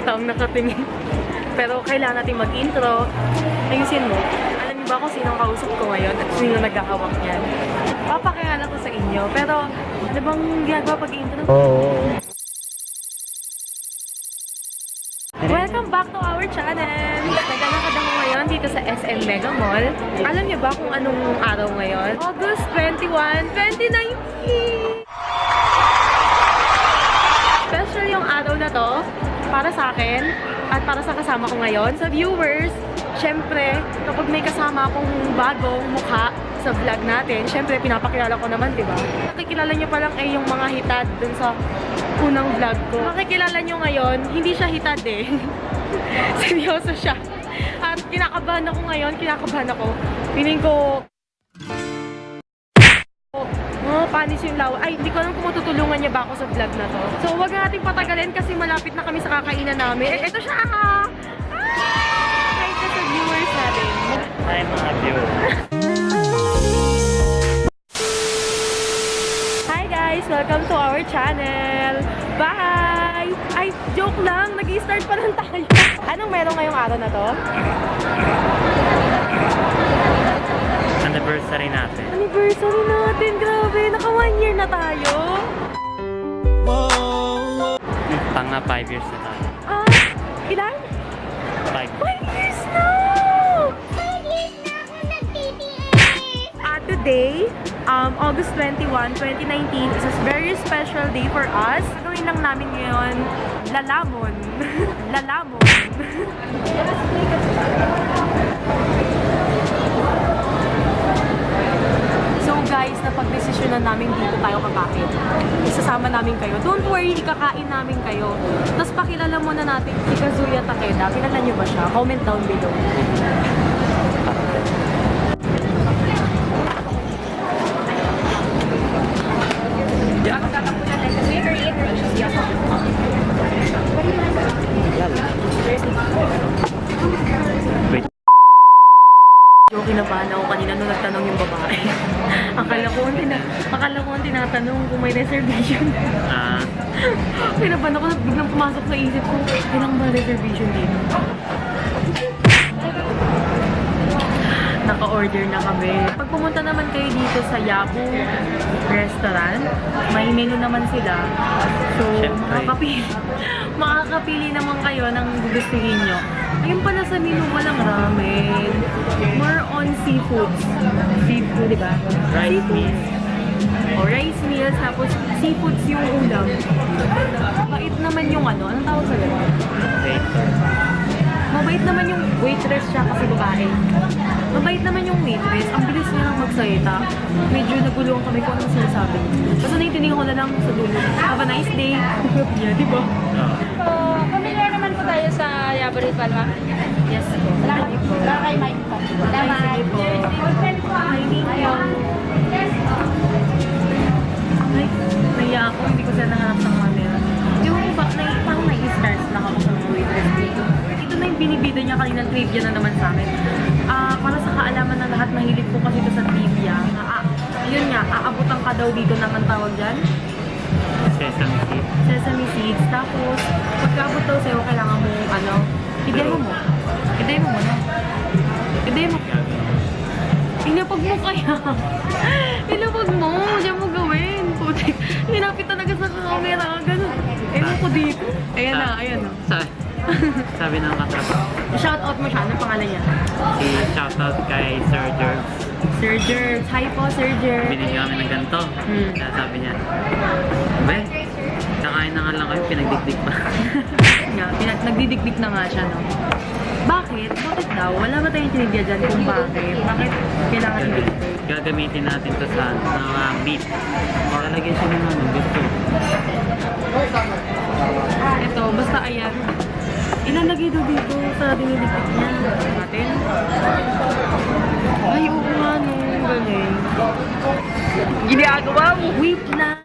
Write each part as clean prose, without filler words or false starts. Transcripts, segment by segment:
taong nakatingin. Pero kailangan natin mag-intro. Ayusin mo. Alam niyo ba kung sino ang kausap ko ngayon at sino naghahawak niyan? Papakilala ko sa inyo. Pero ano bang ginagawa pag-intro? Welcome back to our channel! Naglalakad ako ngayon dito sa SM Mega Mall. Alam niyo ba kung anong araw ngayon? August 21, 2019! Special yung araw na to para sa akin at para sa kasama ko ngayon. Sa viewers, syempre, kapag may kasama akong bagong mukha sa vlog natin, syempre, pinapakilala ko naman, diba? Nakikilala niyo pa lang eh yung mga hitad dun sa unang vlog ko. Makikilala nyo ngayon, hindi siya hitad eh. Seryoso siya. At kinakabahan ako ngayon, kinakabahan ako. Piling ko, panis yung lawa. Ay, hindi ko alam kung matutulungan niya ba ako sa vlog na to. So, huwag natin patagalin kasi malapit na kami sa kakainan namin. Ito siya! Hi ka sa viewers natin. Hi mga viewers. Hi guys! Welcome to our channel! Bye! Ay, joke lang! Nag-i-start pa lang tayo. Anong meron ngayong araw na to? Anniversary natin. Anniversary natin! Grabe! Naka 1 year na tayo! Tanga 5 years na tayo. Ilan? 5 years na! 5 years na ako nag-TTS! Today, August 21, 2019 is a very special day for us. Gawin lang namin ngayon, lalamon. Lalamon. So guys, napag-desisyonan namin dito tayo kakain. Isasama namin kayo. Don't worry, ikakain namin kayo. Tapos pakilala muna natin si Kazuya Takeda. Kilala niyo ba siya? Comment down below. Wait. Joke na ba na ako kanina nung nagtanong yung babae. akala ko tinatanong kung may reservation. Pinaban ako, biglang pumasok sa isip ko, kailangan ba reservation dito? Naka-order na kami. Pag pumunta naman kayo dito sa YABU restaurant, may menu naman sila. So, makakapili naman kayo ng gugustuhin nyo. Ayun pala sa menu, walang ramen. More on seafoods. Seafood, di ba? Rice meals. O, rice meals, tapos seafoods yung ulam. Mabait naman yung ano, anong tawag sa gano'n? Waiter. Mabait naman yung waitress siya kasi babae. Mabait naman yung waitress. Ang bilis niya lang magsalita. Medyo nagulungan kami kung anong sinasabi. Basta naiintindihan ko na lang sa dulo. Have a nice day. Yeah, di ba? So, familiar naman po tayo sa YABU Palma. Yes po. Salamat po. Kay Mike po. Salamat. Sige po. Hi, thank you. Ay, naiya ako. Hindi ko sila nahanap ng camera. Yung ba, parang nai-stars lang ako sa mga waitress dito. Ito na yung binibida niya kaninang trivia na naman sa akin. Para sa kaalaman ng lahat, mahilig po kasi ito sa trivia. Yun nga, aabutan ka daw dito ng ang tawag dyan? Sesame seeds. Sesame seeds. Tapos, pagkaabot daw sa'yo, kailangan mo, i-demo mo. I-demo mo na. I-demo. Inapag mo kaya. Inapag mo. Diyan mo gawin. Putik. Hinapit talaga sa camera. Ganun. Ewan ko dito. Ayan na, ayan na. Sabi ng katrabaho. Shoutout mo siya. Anong pangalan niya? Shoutout kay Sir Gerbs. Sir Gerbs. Hi po, Sir Gerbs. Binili kami ng ganito. Kaya sabi niya, "Be, kakain na nga lang kayo, pinagdikdik pa." Nagdidikdik na nga siya, no? Bakit? Bakit daw? Wala ba tayong trivia dyan kung bakit? Bakit kailangan i-dikdik? Gagamitin natin to sa mga meat. O lalagyan siya ng gusto. Ito, basta ayan. Ilalagay daw dito sa dinidikdik niya. Natin. Ay, oo nga, no. Galing. Ginagawa mo. Wait lang.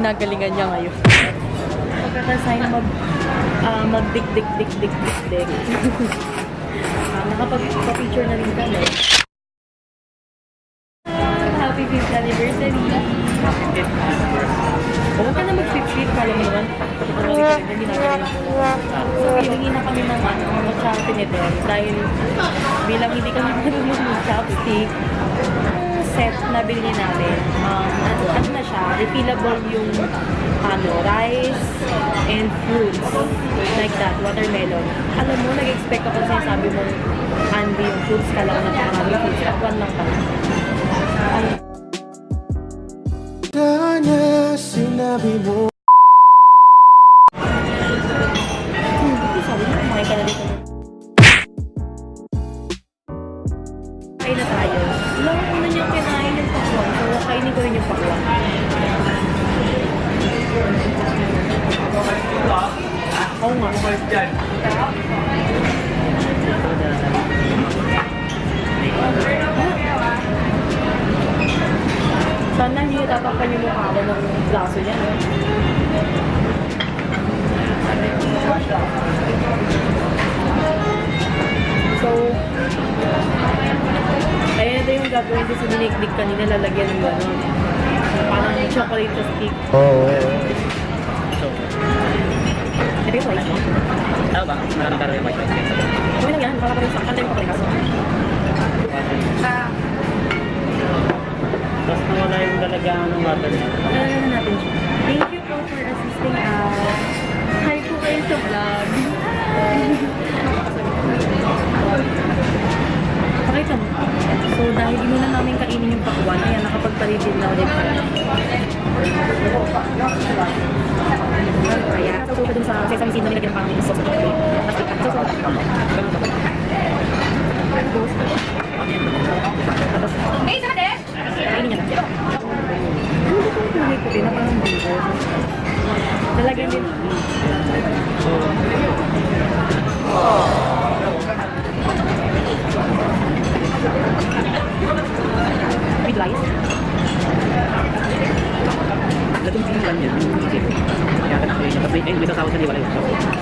ginagalingan niya ngayon. Pagkakasign mag-dik-dik-dik-dik-dik-dik. Nakapag-picture na rin kami. Happy 5th anniversary! Huwag ka na mag-fit-fit, kala mo naman. So, hilingi na kami ng mga chopstick nito dahil bilang hindi kami marunong mag-chopstick, set na bilhin namin. Ano na siya, refillable yung rice and fruits. Like that, watermelon. Alam mo, nag-expect ako sa sabi mo, Andy, yung fruits ka lang na marami fruits. Takwan lang ka. Kanya sinabi mo. Sabi mo, kumain ka na dito. Kain na tayo. Wala ko na niyang kinain yung pakwan. So, kainin ko rin yung pakwan. Oo nga. Sana hindi tatakpan yung mukha ko ng glaso niya. So, ayun na yung gagawin ko sa dinikdik kanina, lalagyan ng gano'n. Parang chocolate stick. Oo. Ito yung rice mo? Tama ba? Maraming karo yung white rice. Okay lang yan, baka pa rin sa kanta yung paprikaso. Tapos nawala yung lalagyan ng butter. Alam na natin siya. Thank you po for assisting us. Hi po kayo sa vlog. Pakita mo. So, dahil di muna namin kainin yung pakwan, ayan, nakapagpaligid na ulit kami. Kaya, so, dun sa sesame seed na nilagyan pang sauce na chocolate. Tapos, kainin niya lang. Ano ba itong kulay ko din na parang buho? Lalagyan din. With rice? Latong sinin lang yan. Kaya ka nakuha niya. Tapos may sasawa sa liwala yun.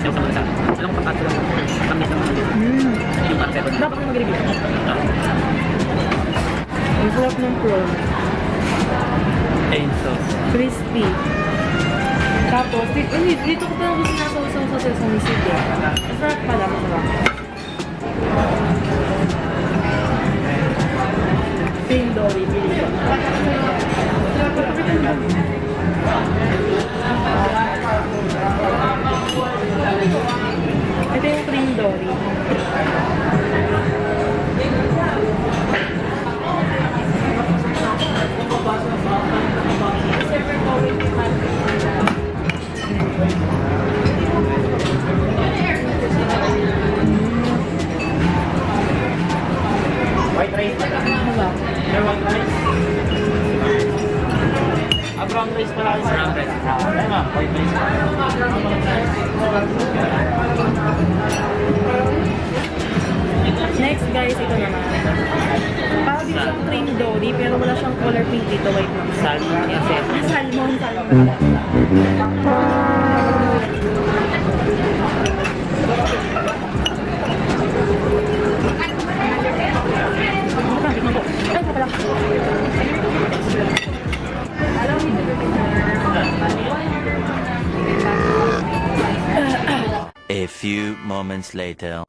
Yung sa mga sa. Alam ko pang katsu lang. Pang misa mga yung pang pepper. Dapat na mag-review. Ang sarap ng prawn. Ayun sauce. Crispy. Tapos, dito ko parang gusto nasaw-saw sa sesame seed eh. Masarap pala, masarap. Cream dory, pili ko. Ito yung cream dory. White rice pala. Masarap. May white rice. Brown rice pala kayo sa brown rice. Tama, white rice. Next guys, ito naman. Parang din siyang cream dory pero wala siyang color pink dito. White lang. Salmon kasi. Salmon, salmon. Ay, pa pala. A few moments later.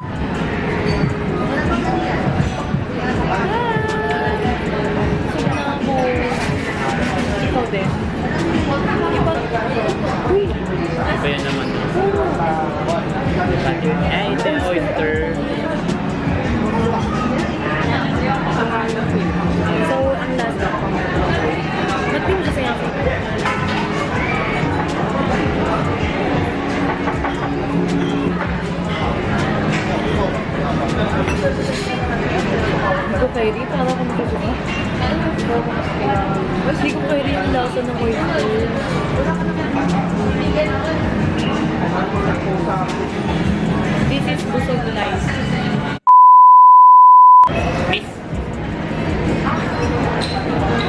Ikaw din. Uy! Iba yan naman. Eh, ito yung oyster. So, ang last na. Ba't di mo siya sayang? Hindi ko kayo rin. Para ako magkasuka. Hindi ko kayo rin yung lasa ng oyster. This is busog rice. Miss.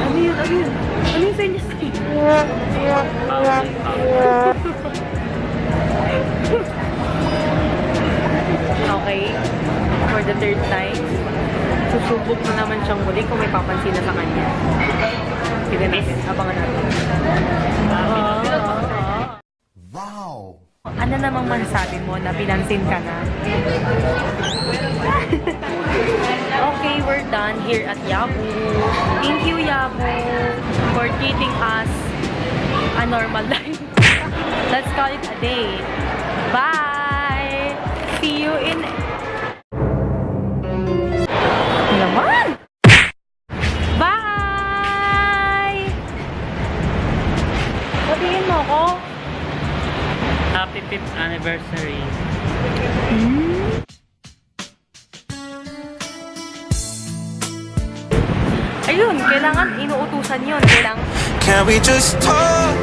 Ano yun? Ano yun? Ano yung French stick? Pause. for the third time. Susubok na naman siyang muli kung may papansin na sa kanya. Tignan natin, abangan natin. Wow! Ano namang masasabi mo na pinansin ka na? Okay, we're done here at YABU. Thank you, YABU, for treating us a normal life. Let's call it a day. Bye! See you in... Naman! Bye! Sabihin mo ko. Happy 5th anniversary. Ayun, kailangan inuutusan yun. Kailangan Can we just talk?